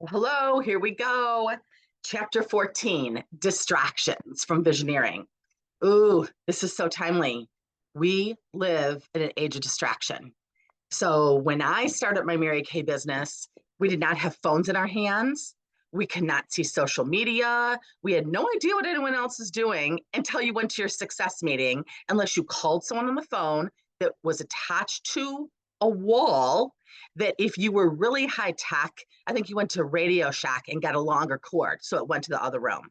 Hello, here we go. Chapter 14, Distractions from Visioneering. Ooh, this is so timely. We live in an age of distraction. So when I started my Mary Kay business, we did not have phones in our hands. We could not see social media. We had no idea what anyone else is doing until you went to your success meeting, unless you called someone on the phone that was attached to a wall that if you were really high tech, I think you went to Radio Shack and got a longer cord. So it went to the other room.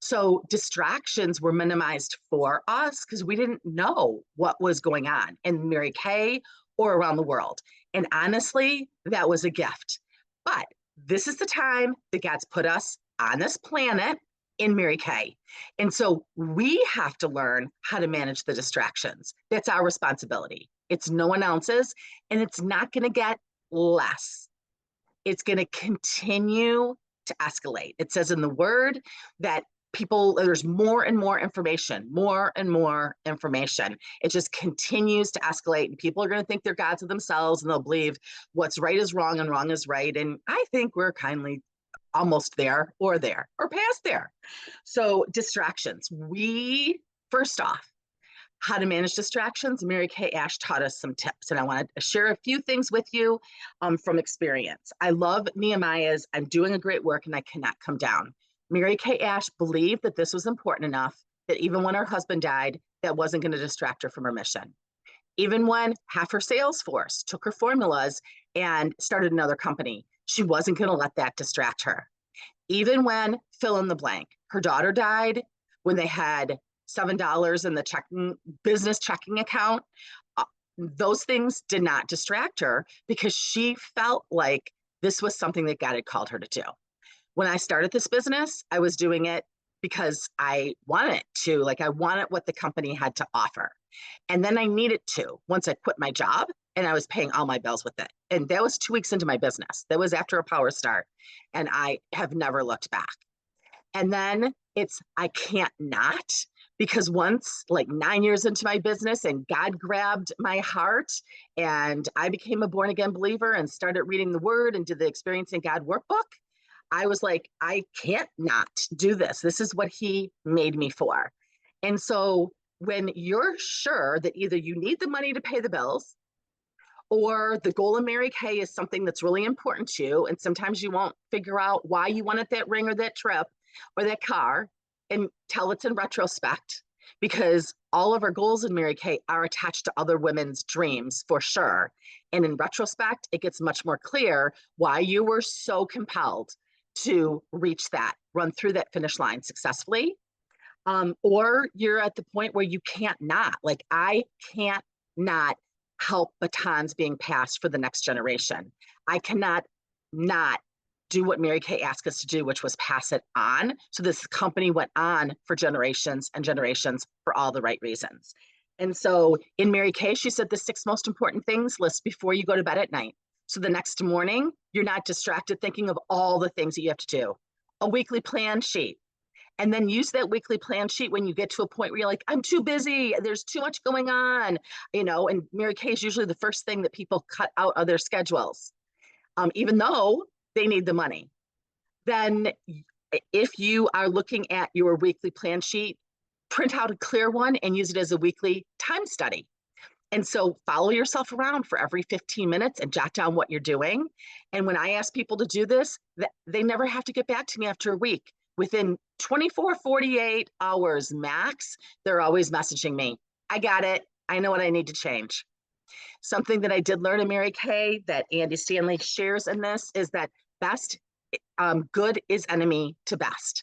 So distractions were minimized for us because we didn't know what was going on in Mary Kay or around the world. And honestly, that was a gift. But this is the time that God's put us on this planet in Mary Kay. And so we have to learn how to manage the distractions. That's our responsibility. It's no one else's, and it's not going to get less. It's going to continue to escalate. It says in the word that there's more and more information, more and more information. It just continues to escalate, and people are going to think they're gods of themselves, and they'll believe what's right is wrong and wrong is right. And I think we're kindly almost there or past there. So distractions. First off, how to manage distractions. Mary Kay Ash taught us some tips, and I want to share a few things with you from experience. I love Nehemiah's, I'm doing a great work and I cannot come down. Mary Kay Ash believed that this was important enough that even when her husband died, that wasn't going to distract her from her mission. Even when half her sales force took her formulas and started another company, she wasn't going to let that distract her. Even when, fill in the blank, her daughter died, when they had $7 in the business checking account, those things did not distract her because she felt like this was something that God had called her to do. When I started this business, I was doing it because I wanted to, I wanted what the company had to offer. And then I needed to, once I quit my job and I was paying all my bills with it. And that was 2 weeks into my business. That was after a power start. And I have never looked back. And then I can't not, because once 9 years into my business and God grabbed my heart and I became a born again believer and started reading the word and did the Experiencing God workbook, I was like, I can't not do this. This is what he made me for. And so when you're sure that either you need the money to pay the bills or the goal of Mary Kay is something that's really important to you, and sometimes you won't figure out why you wanted that ring or that trip or that car until it's in retrospect, because all of our goals in Mary Kay are attached to other women's dreams for sure. And in retrospect, it gets much more clear why you were so compelled to reach that, run through that finish line successfully. Or you're at the point where you can't not, I can't not help batons being passed for the next generation. I cannot not do what Mary Kay asked us to do, which was pass it on. So this company went on for generations and generations for all the right reasons. And so in Mary Kay, she said the 6 most important things list before you go to bed at night. So the next morning, you're not distracted thinking of all the things that you have to do. A weekly plan sheet. And then use that weekly plan sheet when you get to a point where you're like, I'm too busy, there's too much going on, and Mary Kay is usually the first thing that people cut out of their schedules, even though they need the money. Then if you are looking at your weekly plan sheet, print out a clear one and use it as a weekly time study. And so follow yourself around for every 15 minutes and jot down what you're doing. And when I ask people to do this, they never have to get back to me after a week. Within 24, 48 hours max, they're always messaging me. I got it. I know what I need to change. Something that I did learn in Mary Kay that Andy Stanley shares in this is that good is enemy to best.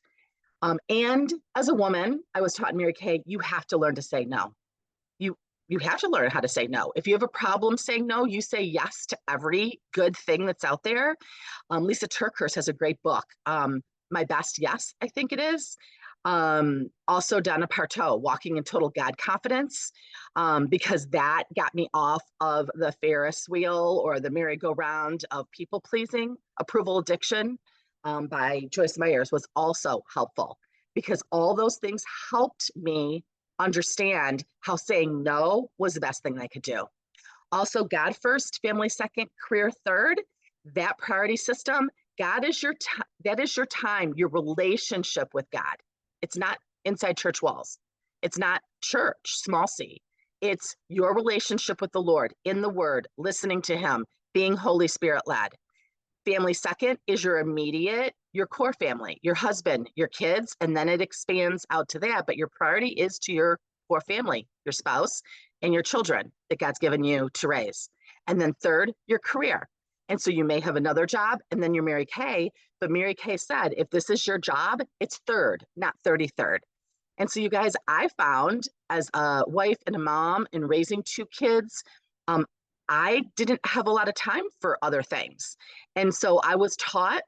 And as a woman, I was taught in Mary Kay, you have to learn to say no. You have to learn how to say no. If you have a problem saying no, you say yes to every good thing that's out there. Lisa TerKeurst has a great book, My Best Yes, I think it is. Also Donna Parteau, Walking in Total God Confidence, because that got me off of the Ferris wheel or the merry-go-round of people pleasing. Approval Addiction by Joyce Meyers was also helpful, because all those things helped me understand how saying no was the best thing I could do. Also, God first, family second, career third, that priority system God is your time. That is your time, your relationship with God. It's not inside church walls. It's not church, small c. It's your relationship with the Lord in the word, listening to him, being Holy Spirit led. Family second is your immediate, your core family, your husband, your kids, and then it expands out to that. But your priority is to your core family, your spouse, and your children that God's given you to raise. And then third, your career. And so you may have another job and then you're Mary Kay, but Mary Kay said, if this is your job, it's third, not 33rd. And so you guys, I found as a wife and a mom and raising two kids, I didn't have a lot of time for other things. And so I was taught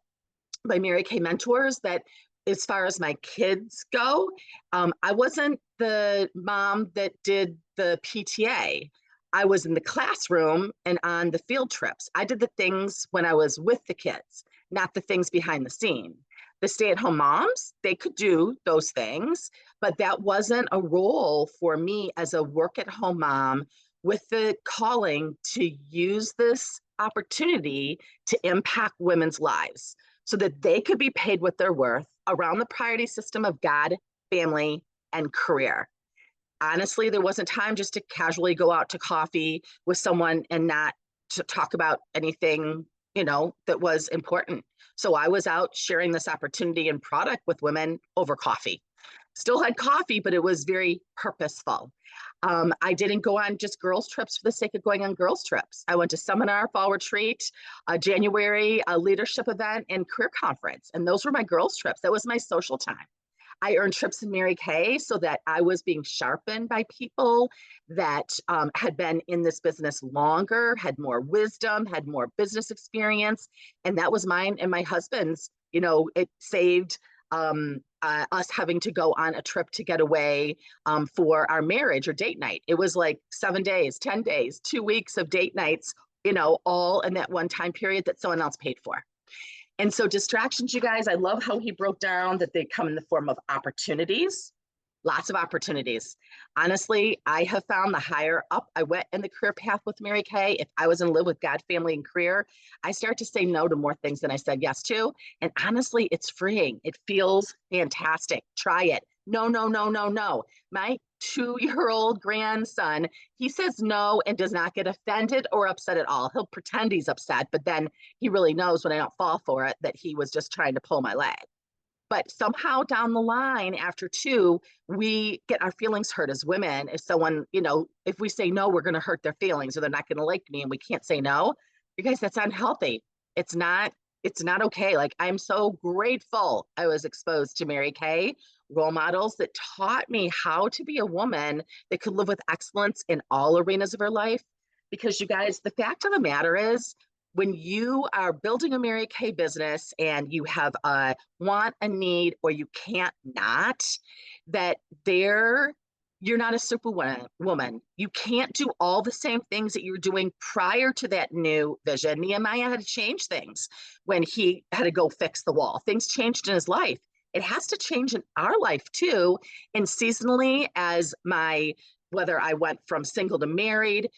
by Mary Kay mentors that as far as my kids go, I wasn't the mom that did the PTA. I was in the classroom and on the field trips. I did the things when I was with the kids, not the things behind the scene. The stay-at-home moms, they could do those things, but that wasn't a role for me as a work-at-home mom with the calling to use this opportunity to impact women's lives so that they could be paid what they're worth around the priority system of God, family, and career. Honestly, there wasn't time just to casually go out to coffee with someone and not to talk about anything, that was important. So I was out sharing this opportunity and product with women over coffee. Still had coffee, but it was very purposeful. I didn't go on just girls trips for the sake of going on girls trips. I went to seminar, fall retreat, January, a leadership event, and career conference. And those were my girls trips. That was my social time. I earned trips in Mary Kay so that I was being sharpened by people that had been in this business longer, had more wisdom, had more business experience. And that was mine and my husband's. It saved us having to go on a trip to get away for our marriage or date night. It was like 7 days, 10 days, 2 weeks of date nights, all in that one time period that someone else paid for. And so distractions, you guys, I love how he broke down that they come in the form of opportunities, lots of opportunities. Honestly, I have found the higher up I went in the career path with Mary Kay, if I was in live with God, family, and career, I start to say no to more things than I said yes to. And honestly, it's freeing. It feels fantastic. Try it. No, no, no, no, no. My 2-year-old grandson, he says no and does not get offended or upset at all. He'll pretend he's upset, but then he really knows when I don't fall for it that he was just trying to pull my leg. But somehow down the line after 2, we get our feelings hurt as women. If someone, if we say no, we're going to hurt their feelings or they're not going to like me and we can't say no. You guys, that's unhealthy. It's not okay. Like, I'm so grateful I was exposed to Mary Kay role models that taught me how to be a woman that could live with excellence in all arenas of her life. Because you guys, the fact of the matter is, when you are building a Mary Kay business and you have a want, a need, or you can't not, that you're not a superwoman. You can't do all the same things that you were doing prior to that new vision. Nehemiah had to change things when he had to go fix the wall. Things changed in his life. It has to change in our life too. And seasonally, whether I went from single to married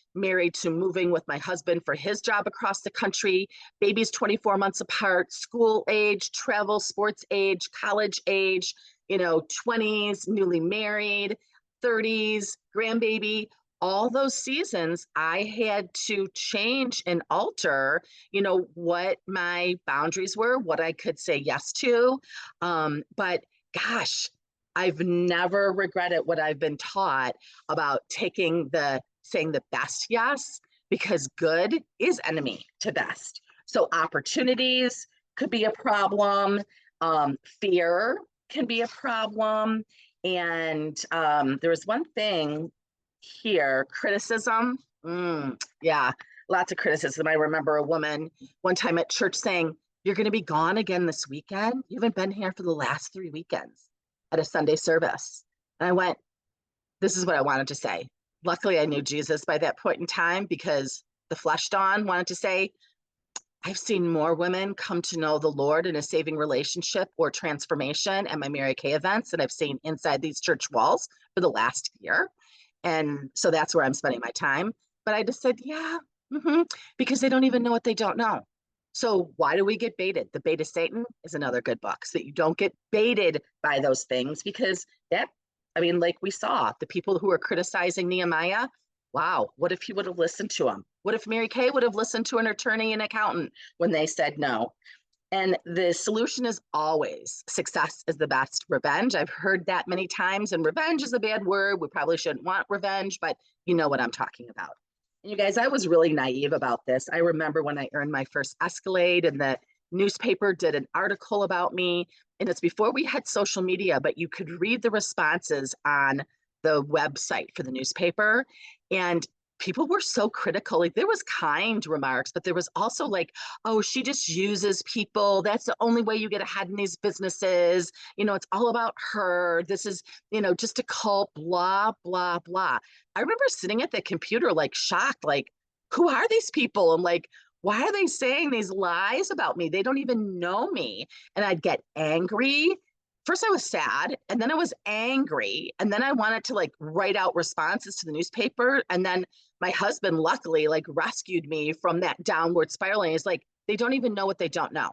to moving with my husband for his job across the country, babies 24 months apart, school age, travel, sports age, college age, 20s, newly married, 30s, grandbaby, all those seasons, I had to change and alter, what my boundaries were, what I could say yes to. But gosh, I've never regretted what I've been taught about saying the best yes, because good is enemy to best. So opportunities could be a problem. Fear can be a problem. And there was one thing here, criticism. Yeah, lots of criticism. I remember a woman one time at church saying, "You're going to be gone again this weekend? You haven't been here for the last 3 weekends." At a Sunday service. And I went, this is what I wanted to say. Luckily, I knew Jesus by that point in time, because the flesh Dawn wanted to say, I've seen more women come to know the Lord in a saving relationship or transformation at my Mary Kay events than I've seen inside these church walls for the last year. And so that's where I'm spending my time. But I just said, yeah, because they don't even know what they don't know. So why do we get baited? The Bait of Satan is another good book, so that you don't get baited by those things, because that, I mean, like we saw, the people who are criticizing Nehemiah, wow, what if he would have listened to him? What if Mary Kay would have listened to an attorney and accountant when they said no? And the solution is always success is the best revenge. I've heard that many times, and revenge is a bad word. We probably shouldn't want revenge, but you know what I'm talking about. And you guys, I was really naive about this. I remember when I earned my first Escalade and the newspaper did an article about me. And it's before we had social media, but you could read the responses on the website for the newspaper. And people were so critical. Like, there was kind remarks, but there was also like, oh, she just uses people. That's the only way you get ahead in these businesses. It's all about her. This is, just a cult, blah, blah, blah. I remember sitting at the computer, like shocked, like, who are these people? And like, why are they saying these lies about me? They don't even know me. And I'd get angry. First, I was sad, and then I was angry, and then I wanted to like write out responses to the newspaper. And then my husband, luckily, like rescued me from that downward spiraling. It's like, they don't even know what they don't know.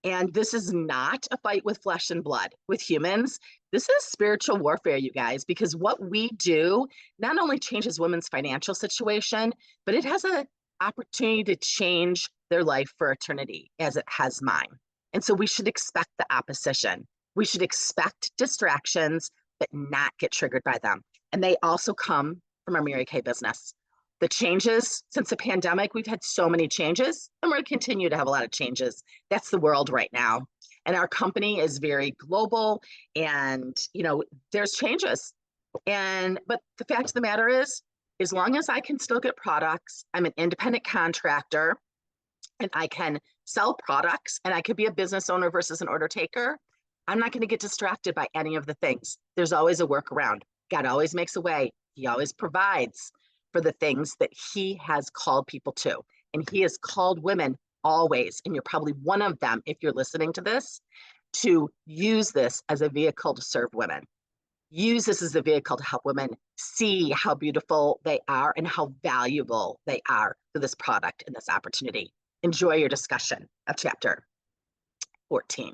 And this is not a fight with flesh and blood, with humans. This is spiritual warfare, you guys, because what we do not only changes women's financial situation, but it has an opportunity to change their life for eternity, as it has mine. And so we should expect the opposition. We should expect distractions, but not get triggered by them. And they also come from our Mary Kay business. The changes since the pandemic, we've had so many changes, and we're going to continue to have a lot of changes. That's the world right now. And our company is very global, and there's changes. But the fact of the matter is, as long as I can still get products, I'm an independent contractor, and I can sell products, and I could be a business owner versus an order taker, I'm not going to get distracted by any of the things. There's always a workaround. God always makes a way. He always provides for the things that he has called people to. And he has called women always, and you're probably one of them if you're listening to this, to use this as a vehicle to serve women. Use this as a vehicle to help women see how beautiful they are and how valuable they are for this product and this opportunity. Enjoy your discussion of chapter 14.